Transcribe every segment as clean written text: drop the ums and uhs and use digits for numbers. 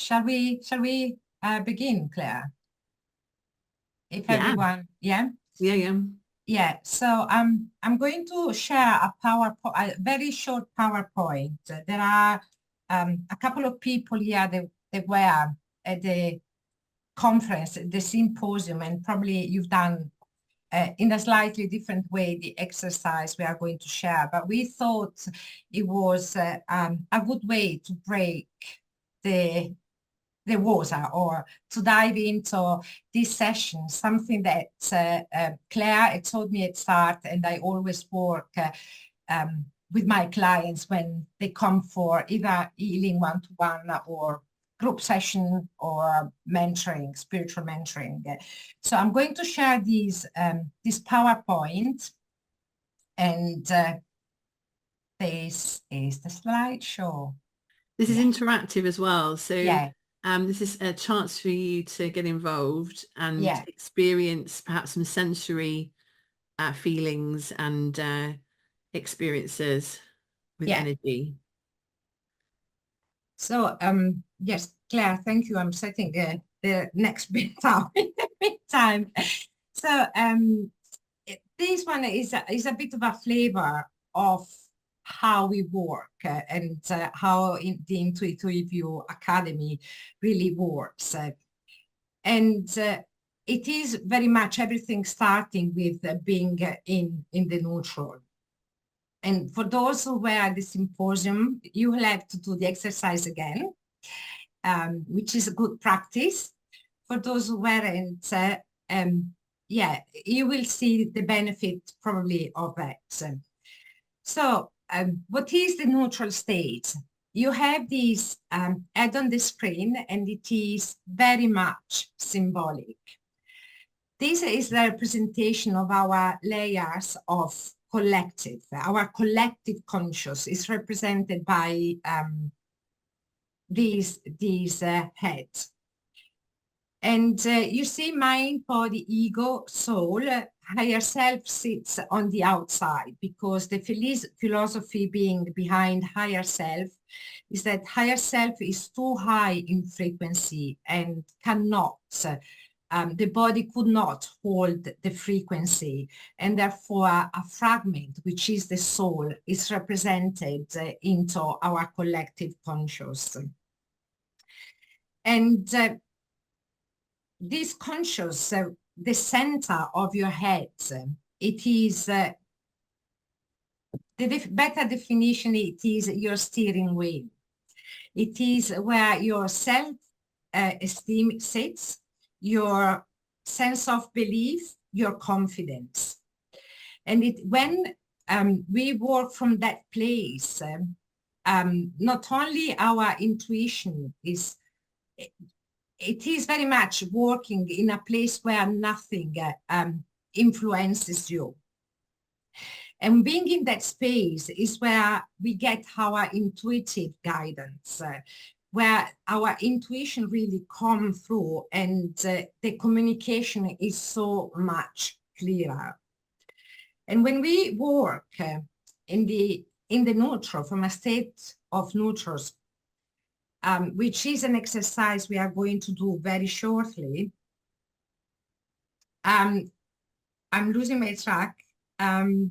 Shall we begin, Claire? If Yeah, everyone, yeah? yeah. Yeah, so I'm going to share a very short PowerPoint. There are a couple of people here that were at the conference, the symposium, and probably you've done in a slightly different way the exercise we are going to share. But we thought it was a good way to break the water or to dive into this session, something that Claire had told me at start, and I always work with my clients when they come for either healing one-to-one or group session or mentoring, spiritual mentoring. So I'm going to share this PowerPoint, and this is the slideshow. This is Yeah. interactive as well. So Yeah. this is a chance for you to get involved and Yeah. experience perhaps some sensory feelings and experiences with Yeah. energy. So, yes, Claire, thank you. I'm setting the next bit out in the meantime. So, this one is a bit of a flavor of how we work and how the Intuitive View Academy really works. And it is very much everything starting with being in the neutral. And for those who were at the symposium, you will have to do the exercise again, which is a good practice. For those who weren't, yeah, you will see the benefit probably of that. So what is the neutral state? You have this ad on the screen, and it is very much symbolic. This is the representation of our layers of collective. Our collective conscious is represented by these heads. And you see mind, body, ego, soul, higher self sits on the outside, because the philosophy being behind higher self is that higher self is too high in frequency and cannot, the body could not hold the frequency, and therefore a fragment, which is the soul, is represented into our collective conscious. And this conscious, the center of your head, it is, the better definition, it is your steering wheel. It is where your self-esteem sits, your sense of belief, your confidence. And when we work from that place, not only our intuition is, it is very much working in a place where nothing influences you. And being in that space is where we get our intuitive guidance, where our intuition really comes through, and the communication is so much clearer. And when we work in the neutral, from a state of neutrals, which is an exercise we are going to do very shortly. I'm losing my track. And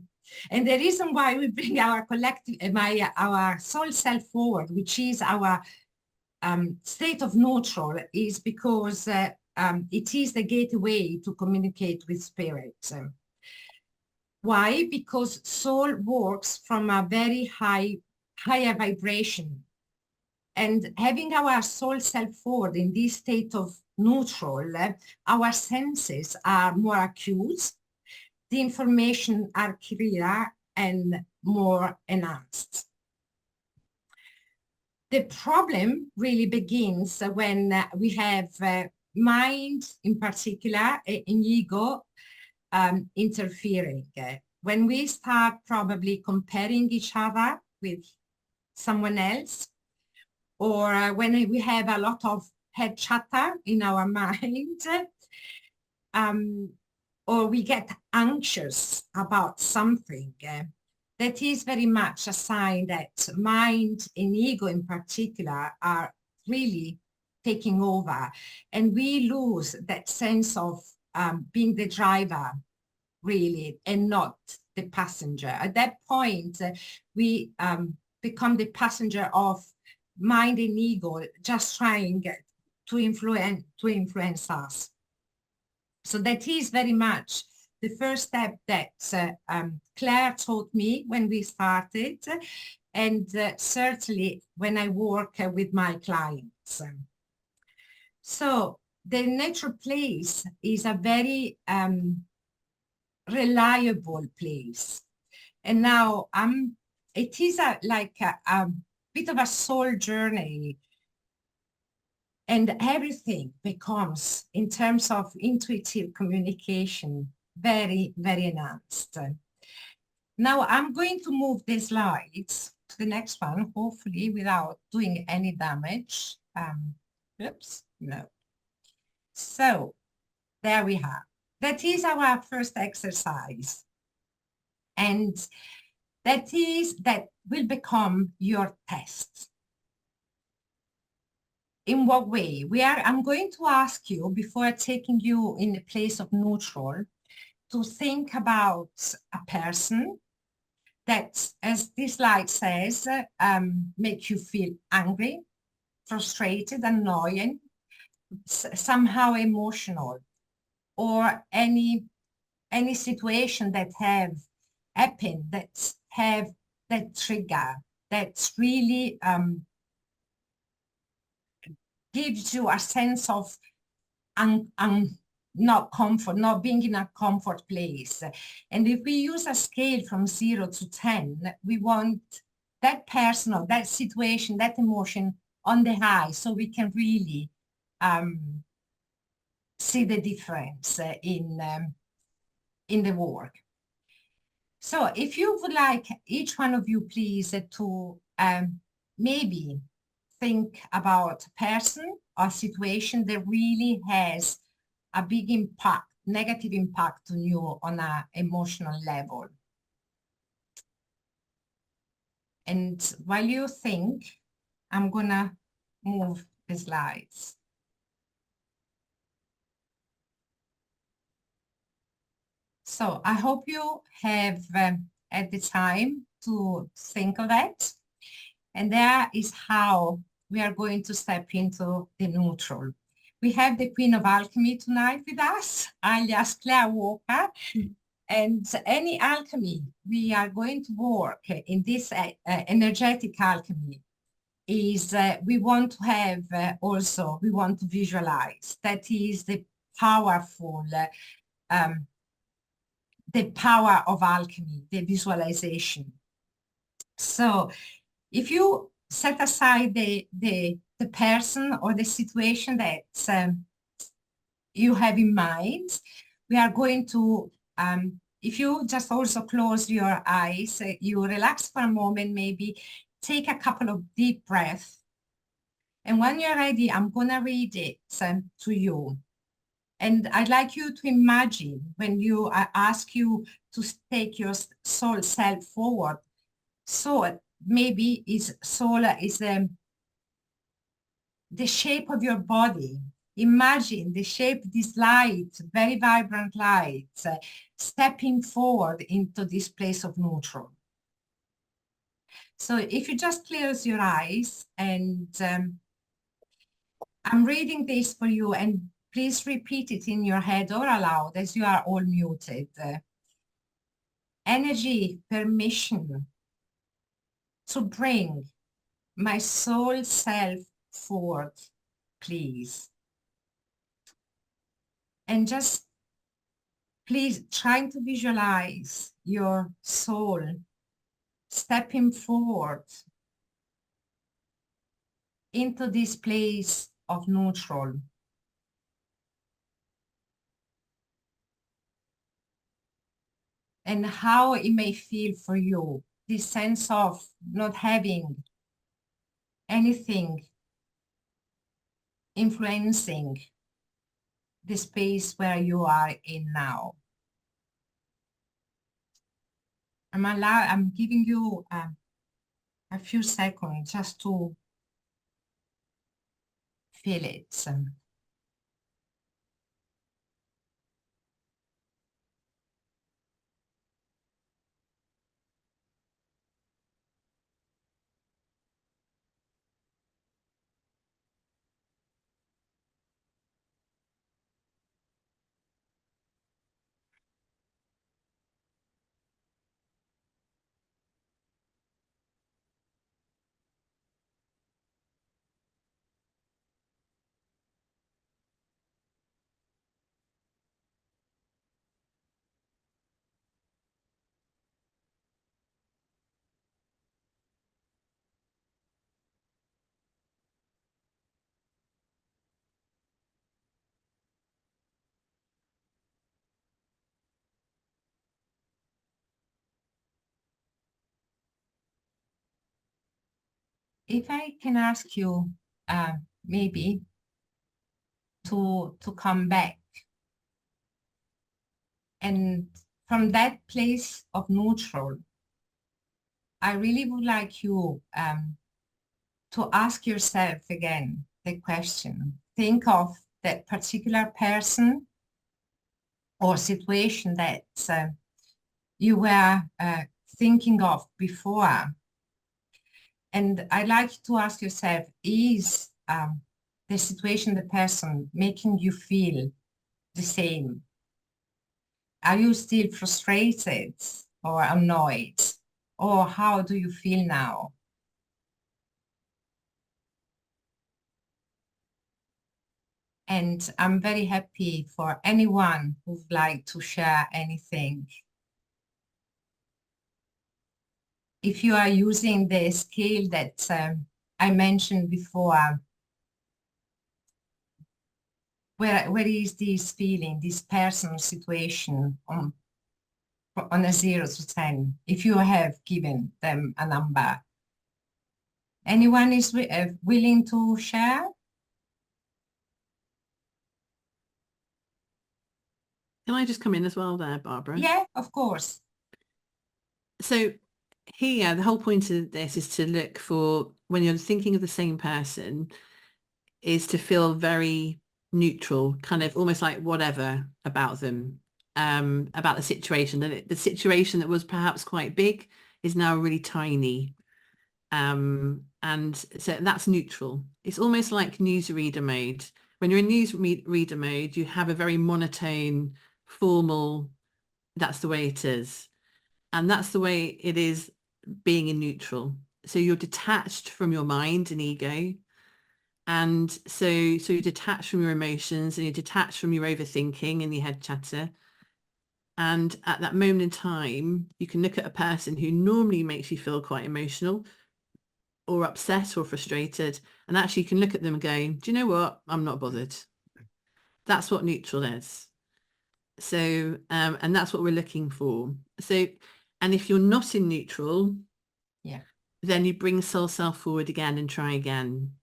the reason why we bring our collective, our soul self forward, which is our state of neutral, is because it is the gateway to communicate with spirit. Why? Because soul works from a very higher vibration. And having our soul self forward in this state of neutral, our senses are more acute, the information are clearer and more enhanced. The problem really begins when we have mind, in particular, and ego interfering. When we start probably comparing each other with someone else, or when we have a lot of head chatter in our mind, or we get anxious about something, that is very much a sign that mind and ego in particular are really taking over, and we lose that sense of being the driver, really, and not the passenger. At that point, we become the passenger of mind and ego, just trying to influence us. So that is very much the first step that Claire taught me when we started, and certainly when I work with my clients. So the neutral place is a very reliable place. And now it is like a bit of a soul journey, and everything becomes, in terms of intuitive communication, very, very enhanced. Now I'm going to move the slides to the next one, hopefully without doing any damage. Oops, no. So there we have. That is our first exercise. And that will become your test. In what way? I'm going to ask you, before taking you in the place of neutral, to think about a person that, as this slide says, make you feel angry, frustrated, annoying, somehow emotional, or any situation that have happened, that have that trigger, that's really gives you a sense of not comfort, not being in a comfort place. And if we use a scale from 0 to 10, we want that person or that situation, that emotion on the high, so we can really see the difference in the work. So if you would like each one of you, please, to maybe think about a person or situation that really has a big impact, negative impact on you on an emotional level. And while you think, I'm gonna move the slides. So I hope you have had the time to think of that. And that is how we are going to step into the neutral. We have the Queen of Alchemy tonight with us, alias Claire Walker. And any alchemy we are going to work in this energetic alchemy is we want to have also, we want to visualize. That is the powerful, the power of alchemy, the visualization. So if you set aside the person or the situation that you have in mind, we are going to, if you just also close your eyes, you relax for a moment, maybe take a couple of deep breaths. And when you're ready, I'm going to read it to you. And I'd like you to imagine when I ask you to take your soul self forward. So maybe soul is the shape of your body. Imagine the shape, this light, very vibrant light, stepping forward into this place of neutral. So if you just close your eyes, and I'm reading this for you, and please repeat it in your head or aloud as you are all muted. Energy, permission to bring my soul self forward, please. And just please trying to visualize your soul stepping forward into this place of neutral. And how it may feel for you, this sense of not having anything influencing the space where you are in now. I'm giving you a few seconds just to feel it. If I can ask you, maybe to come back, and from that place of neutral, I really would like you to ask yourself again the question. Think of that particular person or situation that you were thinking of before. And I'd like you to ask yourself, is the situation, the person making you feel the same? Are you still frustrated or annoyed? Or how do you feel now? And I'm very happy for anyone who'd like to share anything. If you are using the scale that I mentioned before, where is this feeling, this personal situation on a 0 to 10, if you have given them a number? Anyone is willing to share? Can I just come in as well there, Barbara? Yeah, of course. So here, the whole point of this is to look for, when you're thinking of the same person, is to feel very neutral, kind of almost like whatever about them, about the situation. And the situation that was perhaps quite big is now really tiny. And so that's neutral. It's almost like newsreader mode. When you're in newsreader mode, you have a very monotone, formal, that's the way it is. And that's the way it is being in neutral. So you're detached from your mind and ego. And so you're detached from your emotions and you're detached from your overthinking and your head chatter. And at that moment in time, you can look at a person who normally makes you feel quite emotional or upset or frustrated. And actually you can look at them and go, do you know what? I'm not bothered. That's what neutral is. So, and that's what we're looking for. So, and if you're not in neutral, yeah, then you bring soul self forward again and try again.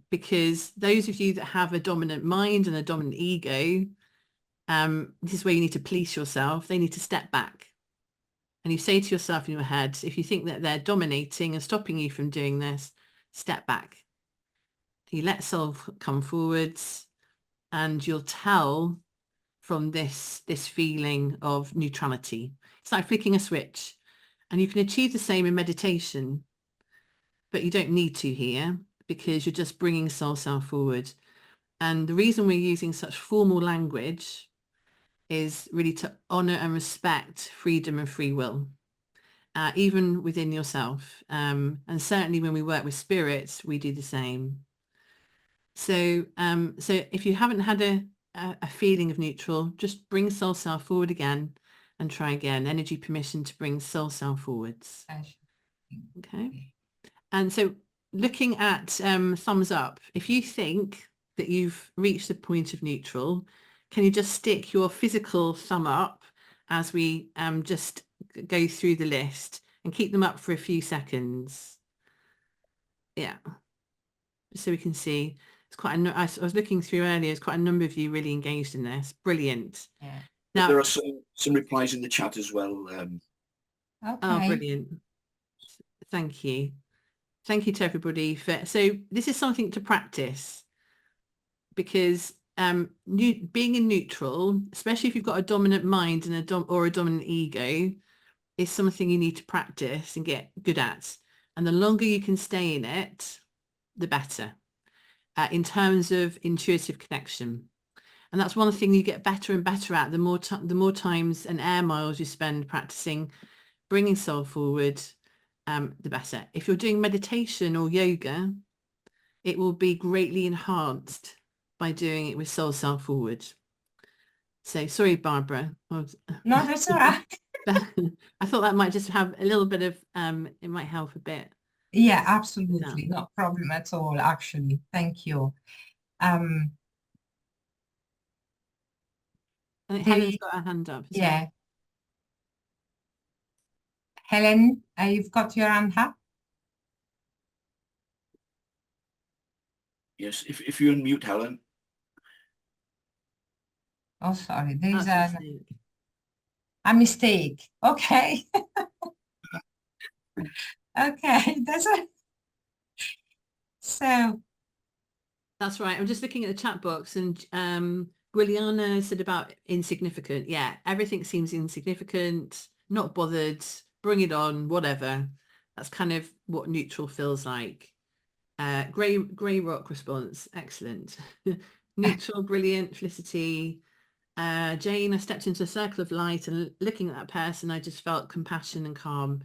Because those of you that have a dominant mind and a dominant ego, this is where you need to police yourself. They need to step back. And you say to yourself in your head, if you think that they're dominating and stopping you from doing this, step back. You let self come forwards and you'll tell from this feeling of neutrality. It's like flicking a switch, and you can achieve the same in meditation, but you don't need to here because you're just bringing soul self forward. And the reason we're using such formal language is really to honor and respect freedom and free will, even within yourself. And certainly when we work with spirits, we do the same. So, so if you haven't had a feeling of neutral, just bring soul self forward again and try again. Energy permission to bring soul self forwards. Okay. And so looking at thumbs up, if you think that you've reached the point of neutral, can you just stick your physical thumb up as we just go through the list and keep them up for a few seconds? Yeah. So we can see it's quite I was looking through earlier, there's quite a number of you really engaged in this. Brilliant. Yeah. Now, there are some replies in the chat as well. Okay. Oh, brilliant. Thank you. Thank you to everybody so this is something to practice. because being in neutral, especially if you've got a dominant mind and a dominant ego, is something you need to practice and get good at. And the longer you can stay in it, the better in terms of intuitive connection. And that's one thing you get better and better at the more times and air miles you spend practicing bringing soul forward, the better. If you're doing meditation or yoga, it will be greatly enhanced by doing it with soul self forward. So sorry, Barbara. No, that's all right. I thought that might just have a little bit of, it might help a bit. Yeah, absolutely. No problem at all, actually. Thank you. I think Helen's got her hand up. Yeah. Helen, you've got your hand up? Yes, if you unmute Helen. Oh, sorry, there's That's a mistake. Okay. Okay, that's it. So that's right. I'm just looking at the chat box, and Gwiliana said about insignificant. Yeah, everything seems insignificant, not bothered, bring it on, whatever. That's kind of what neutral feels like. Grey rock response, excellent. Neutral, brilliant, Felicity. Jane, I stepped into a circle of light and looking at that person, I just felt compassion and calm.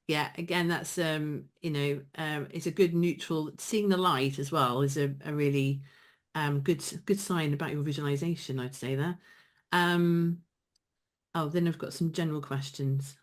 Yeah, again, that's, it's a good neutral, seeing the light as well is a really good sign about your visualization, I'd say there. Oh, then I've got some general questions.